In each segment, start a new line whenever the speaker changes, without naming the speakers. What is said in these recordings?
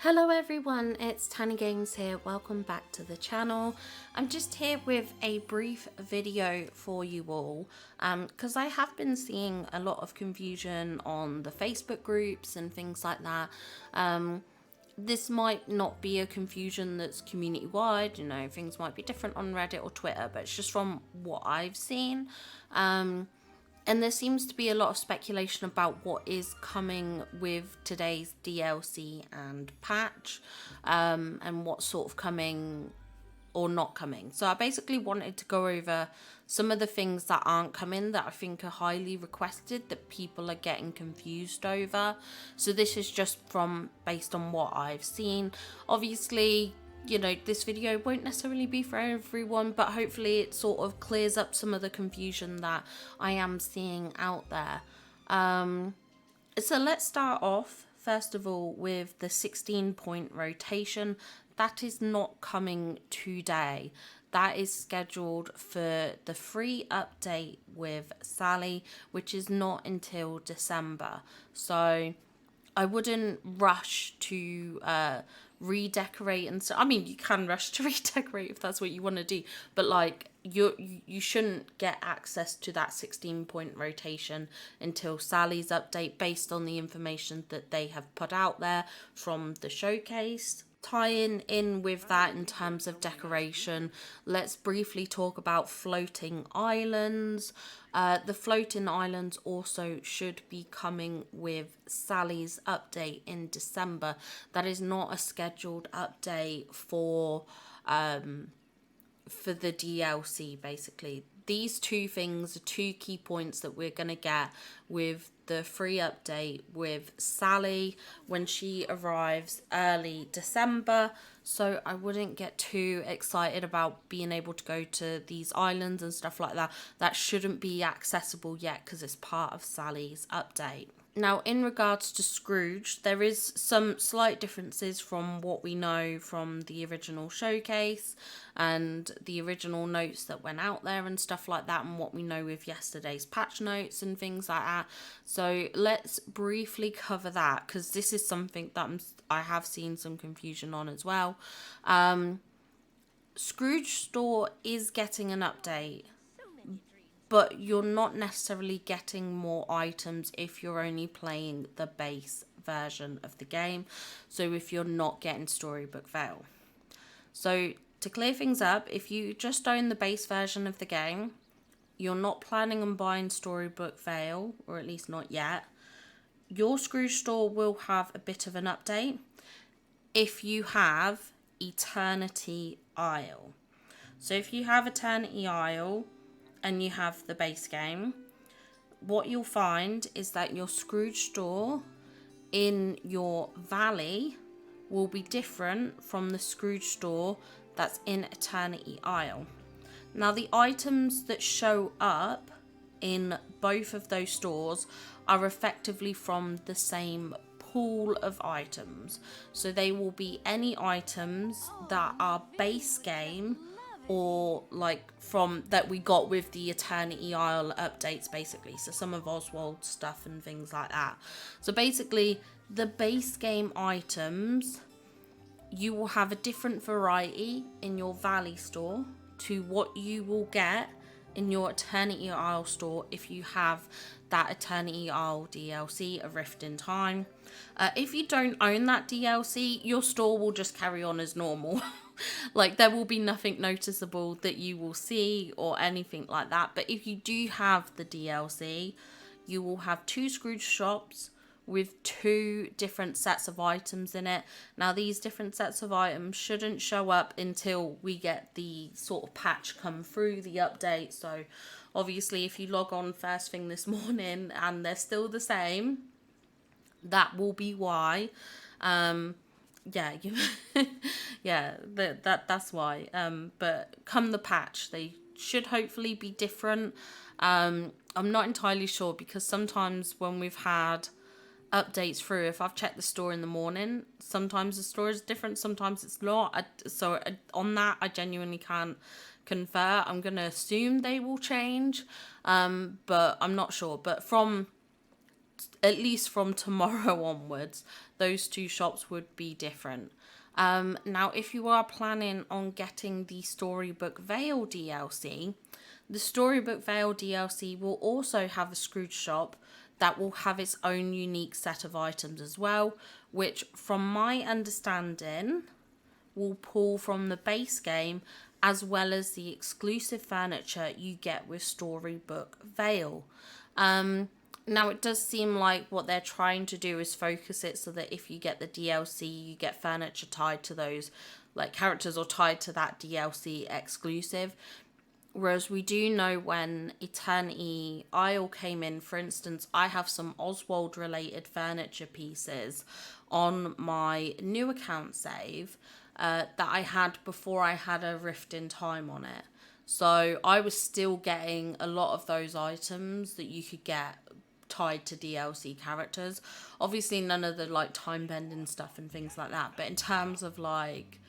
Hello everyone, it's Tiny Games here. Welcome back to the channel. I'm just here with a brief video for you all because I have been seeing a lot of confusion on the Facebook groups and things like that. This might not be a confusion that's community wide, you know, things might be different on Reddit or Twitter, but it's just from what I've seen. And there seems to be a lot of speculation about what is coming with today's DLC and patch, and what's sort of coming or not coming. So I basically wanted to go over some of the things that aren't coming that I think are highly requested that people are getting confused over. So this is just from based on what I've seen. Obviously, you know, this video won't necessarily be for everyone, but hopefully it sort of clears up some of the confusion that I am seeing out there. So let's start off first of all with the 16-point rotation. That is not coming today. That is scheduled for the free update with Sally, which is not until December. So I wouldn't rush to redecorate and so I mean you can rush to redecorate if that's what you want to do, but like you shouldn't get access to that 16-point rotation until Sally's update based on the information that they have put out there from the showcase. Tying in with that in terms of decoration, let's briefly talk about floating islands. The floating islands also should be coming with Sally's update in December. That is not a scheduled update for the DLC. Basically, these two things are two key points that we're going to get with the free update with Sally when she arrives early December. So I wouldn't get too excited about being able to go to these islands and stuff like that. That shouldn't be accessible yet because it's part of Sally's update. Now, in regards to Scrooge, there is some slight differences from what we know from the original showcase and the original notes that went out there and stuff like that, and what we know with yesterday's patch notes and things like that. So let's briefly cover that because this is something that I have seen some confusion on as well. Scrooge store is getting an update, but you're not necessarily getting more items if you're only playing the base version of the game. So if you're not getting Storybook Vale. So to clear things up, if you just own the base version of the game, you're not planning on buying Storybook Vale, or at least not yet, your Scrooge store will have a bit of an update if you have Eternity Isle. So if you have Eternity Isle and you have the base game, what you'll find is that your Scrooge store in your valley will be different from the Scrooge store that's in Eternity Isle. Now, the items that show up in both of those stores are effectively from the same pool of items. So they will be any items that are base game or like from that we got with the Eternity Isle updates, basically. So some of Oswald's stuff and things like that. So basically the base game items, you will have a different variety in your Valley store to what you will get in your Eternity Isle store if you have that Eternity Isle DLC, A Rift in Time. If you don't own that DLC, your store will just carry on as normal. Like, there will be nothing noticeable that you will see or anything like that. But if you do have the DLC, you will have two Scrooge shops with two different sets of items in it. Now, these different sets of items shouldn't show up until we get the sort of patch come through, the update. So obviously, if you log on first thing this morning and they're still the same, that will be why. Yeah, yeah, that's why. But come the patch, they should hopefully be different. I'm not entirely sure because sometimes when we've had updates through, if I've checked the store in the morning, sometimes the store is different, sometimes it's not. On that, I genuinely can't confer. I'm gonna assume they will change, but I'm not sure. But from at least from tomorrow onwards, those two shops would be different. Now, if you are planning on getting the Storybook Vale DLC, the Storybook Vale DLC will also have a Scrooge shop that will have its own unique set of items as well, which, from my understanding, will pull from the base game as well as the exclusive furniture you get with Storybook Vale. Now, it does seem like what they're trying to do is focus it so that if you get the DLC, you get furniture tied to those like characters or tied to that DLC exclusive. Whereas we do know when Eternity Isle came in, for instance, I have some Oswald related furniture pieces on my new account save that I had before I had a Rift in Time on it. So I was still getting a lot of those items that you could get tied to DLC characters. Obviously none of the like time bending stuff and things like that, but in terms of like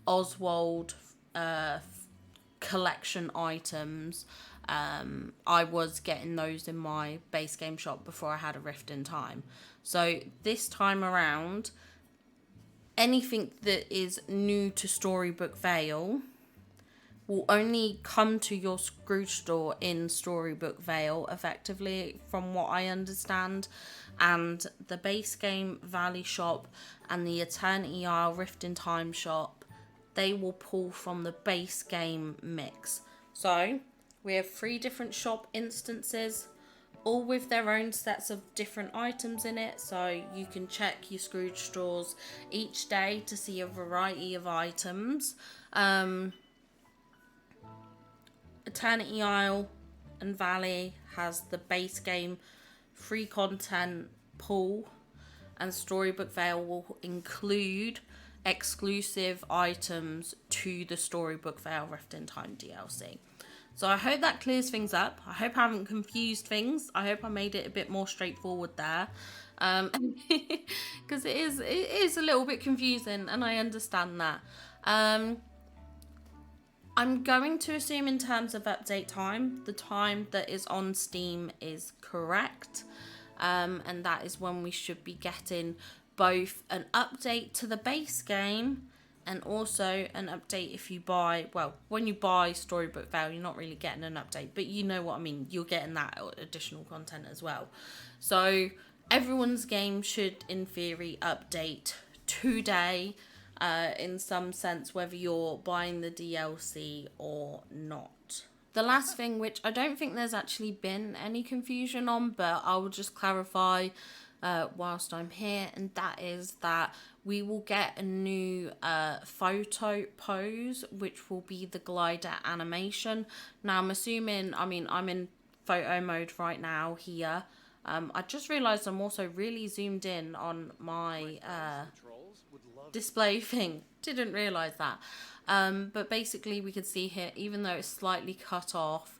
Oswald collection items, I was getting those in my base game shop before I had a Rift in Time. So this time around, anything that is new to Storybook Vale will only come to your Scrooge store in Storybook Vale, effectively, from what I understand. And the base game Valley shop and the Eternity Isle Rift in Time shop, they will pull from the base game mix. So we have 3 different shop instances, all with their own sets of different items in it. So you can check your Scrooge stores each day to see a variety of items. Eternity Isle and Valley has the base game free content pool, and Storybook Vale will include exclusive items to the Storybook Vale Rift in Time DLC. So I hope that clears things up. I hope I haven't confused things. I hope I made it a bit more straightforward there. Because it is a little bit confusing, and I understand that. I'm going to assume in terms of update time, the time that is on Steam is correct. And that is when we should be getting both an update to the base game and also an update if you buy, well, when you buy Storybook Vale, you're not really getting an update, but you know what I mean. You're getting that additional content as well. So everyone's game should, in theory, update today. In some sense, whether you're buying the DLC or not. The last thing, which I don't think there's actually been any confusion on, but I will just clarify whilst I'm here, and that is that we will get a new photo pose, which will be the glider animation. Now, I'm assuming, I'm in photo mode right now here. I just realised I'm also really zoomed in on my display thing. Didn't realise that. But basically we can see here, even though it's slightly cut off,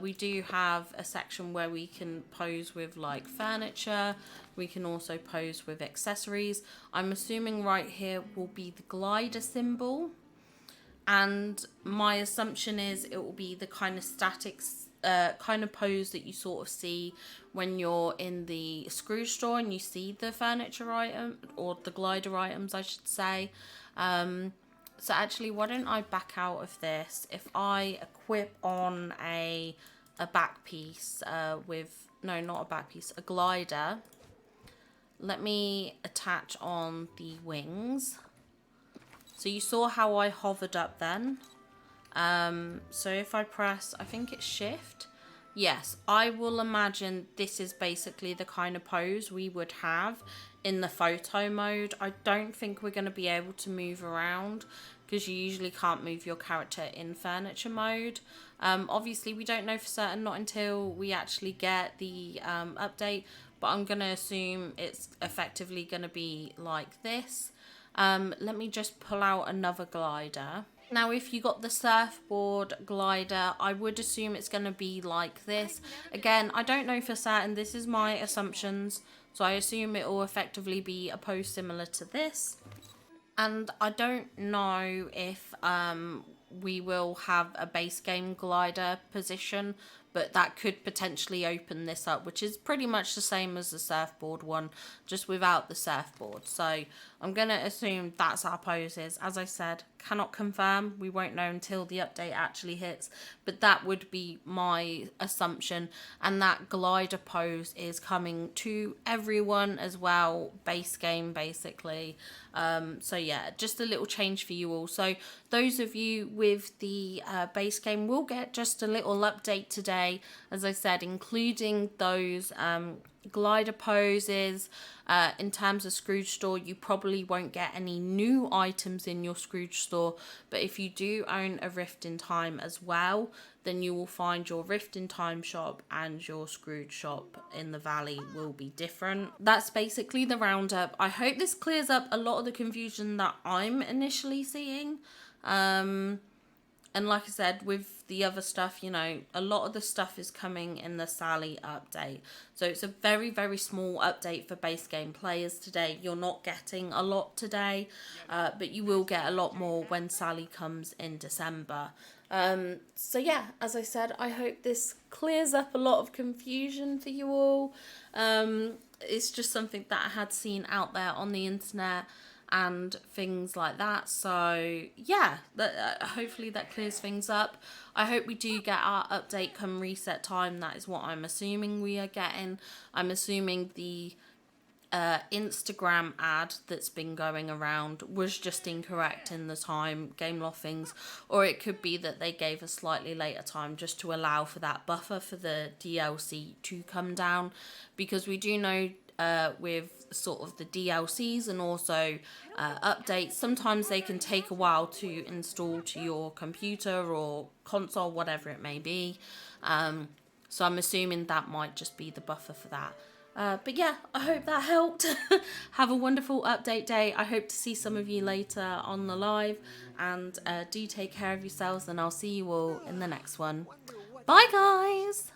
we do have a section where we can pose with like furniture. We can also pose with accessories. I'm assuming right here will be the glider symbol. And my assumption is it will be the kind of static kind of pose that you sort of see when you're in the Scrooge store and you see the furniture item, or the glider items I should say. So actually, why don't I back out of this? If I equip on a back piece with, no, not a back piece, a glider. Let me attach on the wings. So you saw how I hovered up then. So if I press, I think it's shift. Yes, I will imagine this is basically the kind of pose we would have in the photo mode. I don't think we're going to be able to move around because you usually can't move your character in furniture mode. Obviously, we don't know for certain, not until we actually get the update, but I'm going to assume it's effectively going to be like this. Let me just pull out another glider. Now, if you got the surfboard glider, I would assume it's going to be like this. Again, I don't know for certain. This is my assumptions. So I assume it will effectively be a pose similar to this. And I don't know if we will have a base game glider position, but that could potentially open this up, which is pretty much the same as the surfboard one, just without the surfboard. So I'm going to assume that's our poses. As I said, cannot confirm. We won't know until the update actually hits, but that would be my assumption. And that glider pose is coming to everyone as well, base game basically. So yeah, just a little change for you all. So those of you with the base game will get just a little update today, as I said, including those glider poses. In terms of Scrooge store, you probably won't get any new items in your Scrooge store, but if you do own a Rift in Time as well, then you will find your Rift in Time shop and your Scrooge shop in the Valley will be different. That's basically the roundup. I hope this clears up a lot of the confusion that I'm initially seeing. And like I said, with the other stuff, you know, a lot of the stuff is coming in the Sally update. So it's a very, very small update for base game players today. You're not getting a lot today, but you will get a lot more when Sally comes in December. So yeah, as I said, I hope this clears up a lot of confusion for you all. It's just something that I had seen out there on the internet and things like that. So yeah, hopefully that clears things up. I hope we do get our update come reset time. That is what I'm assuming we are getting. I'm assuming the Instagram ad that's been going around was just incorrect in the time, Gameloft things, or it could be that they gave a slightly later time just to allow for that buffer for the DLC to come down, because we do know with sort of the DLCs and also updates, sometimes they can take a while to install to your computer or console, whatever it may be. So I'm assuming that might just be the buffer for that. But yeah, I hope that helped. Have a wonderful update day. I hope to see some of you later on the live, and do take care of yourselves, and I'll see you all in the next one. Bye guys!